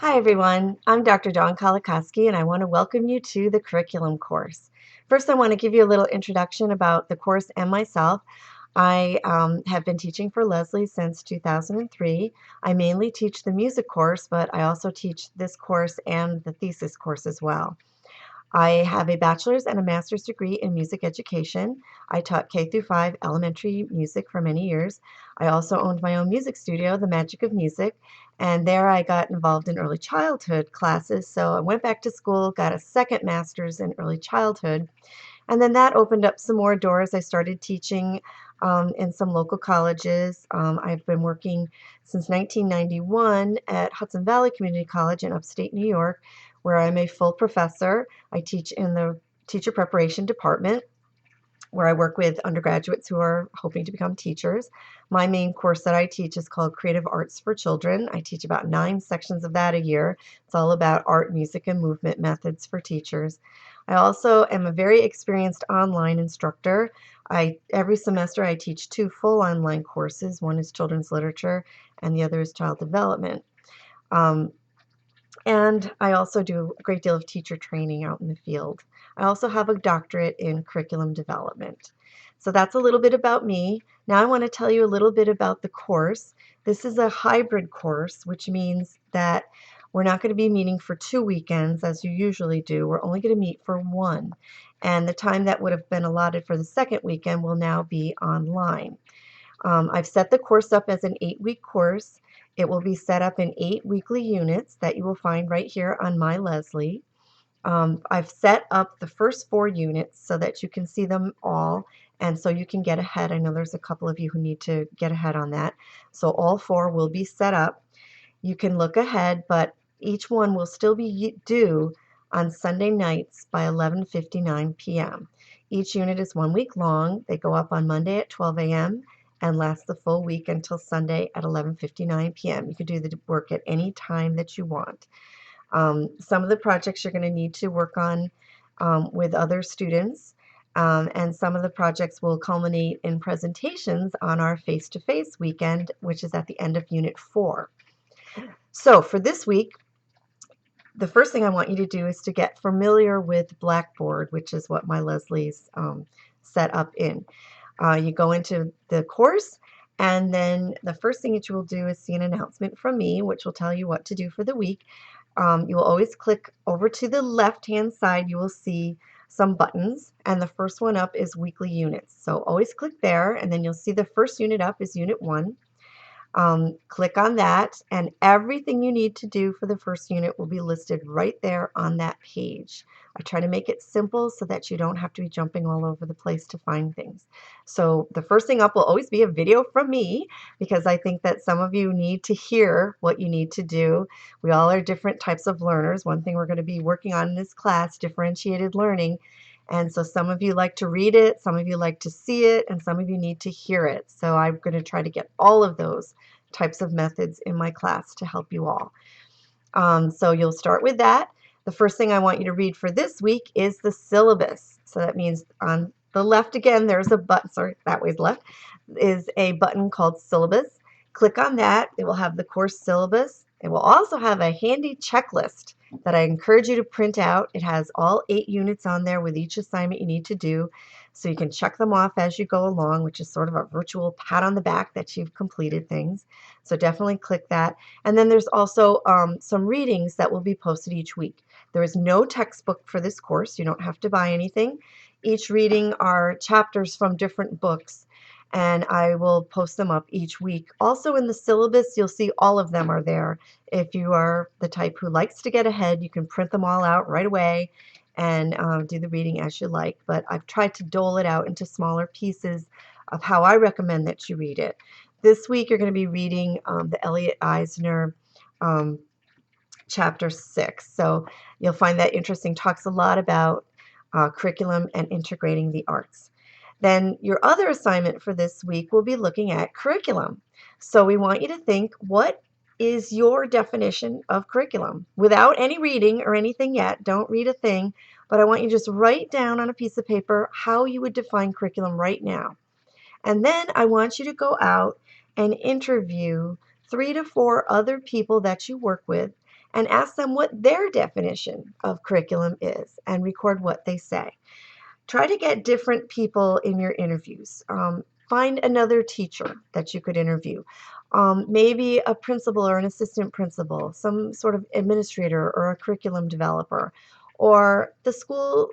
Hi everyone, I'm Dr. Dawn Kolakowski and I want to welcome you to the curriculum course. First, I want to give you a little introduction about the course and myself. I have been teaching for Leslie since 2003. I mainly teach the music course, but I also teach this course and the thesis course as well. I have a bachelor's and a master's degree in music education. I taught K through 5 elementary music for many years. I also owned my own music studio, The Magic of Music, and there I got involved in early childhood classes. So I went back to school, got a second master's in early childhood, and then that opened up some more doors. I started teaching in some local colleges. I've been working since 1991 at Hudson Valley Community College in upstate New York, where I'm a full professor. I teach in the teacher preparation department, where I work with undergraduates who are hoping to become teachers. My main course that I teach is called Creative Arts for Children. I teach about 9 sections of that a year. It's all about art, music, and movement methods for teachers. I also am a very experienced online instructor. Every semester I teach 2 full online courses. One is children's literature and the other is child development. Um, and I also do a great deal of teacher training out in the field. I also have a doctorate in curriculum development. So that's a little bit about me. Now I want to tell you a little bit about the course. This is a hybrid course, which means that we're not going to be meeting for 2 weekends as you usually do. We're only going to meet for one. And the time that would have been allotted for the second weekend will now be online. I've set the course up as an 8-week course. It will be set up in 8 weekly units that you will find right here on My Leslie. I've set up the first 4 units so that you can see them all and so you can get ahead. I know there's a couple of you who need to get ahead on that. So all 4 will be set up. You can look ahead, but each one will still be due on Sunday nights by 11:59 p.m. Each unit is 1 week long. They go up on Monday at 12 a.m. and last the full week until Sunday at 11:59 p.m. You can do the work at any time that you want. Some of the projects you're going to need to work on with other students, and some of the projects will culminate in presentations on our face-to-face weekend, which is at the end of Unit 4. So for this week, the first thing I want you to do is to get familiar with Blackboard, which is what My Leslie's set up in. You go into the course, and then the first thing that you will do is see an announcement from me, which will tell you what to do for the week. You will always click over to the left-hand side. You will see some buttons, and the first one up is weekly units. So always click there, and then you'll see the first unit up is Unit 1. Click on that, and everything you need to do for the first unit will be listed right there on that page. I try to make it simple so that you don't have to be jumping all over the place to find things. So the first thing up will always be a video from me, because I think that some of you need to hear what you need to do. We all are different types of learners. One thing we're going to be working on in this class, differentiated learning. And so some of you like to read it, some of you like to see it, and some of you need to hear it. So I'm going to try to get all of those types of methods in my class to help you all. So you'll start with that. The first thing I want you to read for this week is the syllabus. So that means on the left again, there's a button, sorry, that way's left, is a button called syllabus. Click on that. It will have the course syllabus. It will also have a handy checklist that I encourage you to print out. It has all 8 units on there with each assignment you need to do. So you can check them off as you go along, which is sort of a virtual pat on the back that you've completed things. So definitely click that. And then there's also some readings that will be posted each week. There is no textbook for this course. You don't have to buy anything. Each reading are chapters from different books, and I will post them up each week. Also in the syllabus, you'll see all of them are there. If you are the type who likes to get ahead, you can print them all out right away and do the reading as you like. But I've tried to dole it out into smaller pieces of how I recommend that you read it. This week you're going to be reading the Elliot Eisner chapter 6. So you'll find that interesting. Talks a lot about curriculum and integrating the arts. Then your other assignment for this week will be looking at curriculum. So we want you to think, what is your definition of curriculum? Without any reading or anything yet, don't read a thing, but I want you to just write down on a piece of paper how you would define curriculum right now. And then I want you to go out and interview 3 to 4 other people that you work with and ask them what their definition of curriculum is and record what they say. Try to get different people in your interviews. Find another teacher that you could interview. Maybe a principal or an assistant principal, some sort of administrator or a curriculum developer, or the school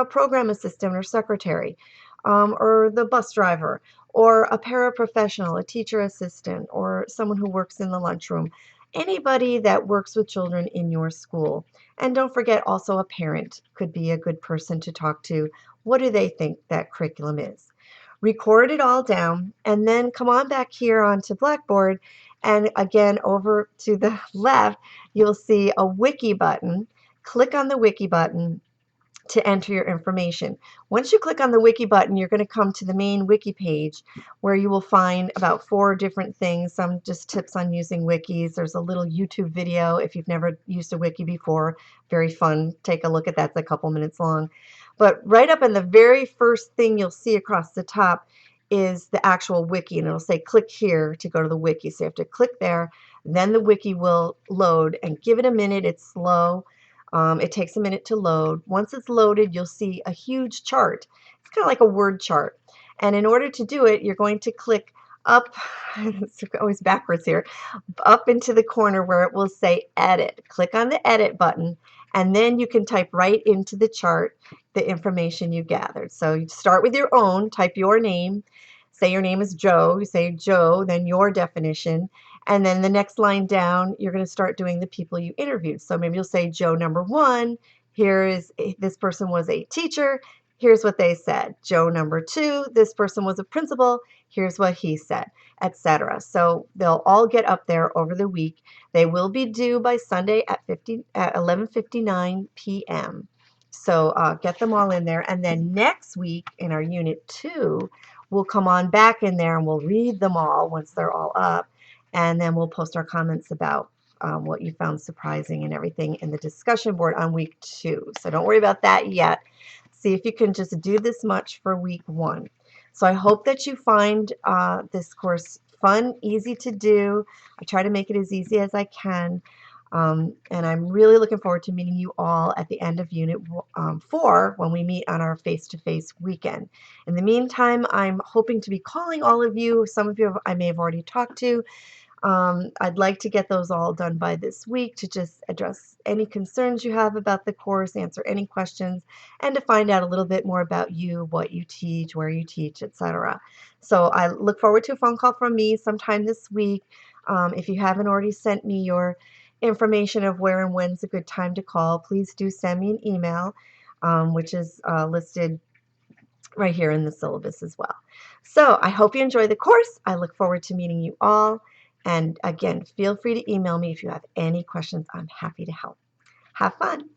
program assistant or secretary, or the bus driver, or a paraprofessional, a teacher assistant, or someone who works in the lunchroom. Anybody that works with children in your school. And don't forget, also a parent could be a good person to talk to. What do they think that curriculum is? Record it all down and then come on back here onto Blackboard. And again, over to the left, you'll see a wiki button. Click on the wiki button to enter your information. Once you click on the wiki button, you're going to come to the main wiki page where you will find about 4 different things, some just tips on using wikis. There's a little YouTube video if you've never used a wiki before. Very fun. Take a look at that. It's a couple minutes long. But right up in the very first thing you'll see across the top is the actual wiki, and it'll say click here to go to the wiki. So you have to click there, then the wiki will load, and give it a minute. It's slow. It takes a minute to load. Once it's loaded, you'll see a huge chart. It's kind of like a word chart. And in order to do it, you're going to click up, it's always backwards here, up into the corner where it will say edit. Click on the edit button, and then you can type right into the chart the information you gathered. So you start with your own, type your name. Say your name is Joe. You say Joe, then your definition. And then the next line down, you're going to start doing the people you interviewed. So maybe you'll say Joe number 1. Here is this person was a teacher. Here's what they said. Joe number 2, this person was a principal. Here's what he said, etc. So they'll all get up there over the week. They will be due by Sunday at 11:59 p.m. So get them all in there. And then next week in our Unit 2, we'll come on back in there and we'll read them all once they're all up. And then we'll post our comments about what you found surprising and everything in the discussion board on week 2. So don't worry about that yet. See if you can just do this much for week 1. So I hope that you find this course fun, easy to do. I try to make it as easy as I can. And I'm really looking forward to meeting you all at the end of Unit 4 when we meet on our face-to-face weekend. In the meantime, I'm hoping to be calling all of you. Some of you I may have already talked to. I'd like to get those all done by this week to just address any concerns you have about the course, answer any questions, and to find out a little bit more about you, what you teach, where you teach, etc. So I look forward to a phone call from me sometime this week. If you haven't already sent me your information of where and when's a good time to call, please do send me an email, which is listed right here in the syllabus as well. So I hope you enjoy the course. I look forward to meeting you all. And again, feel free to email me if you have any questions. I'm happy to help. Have fun.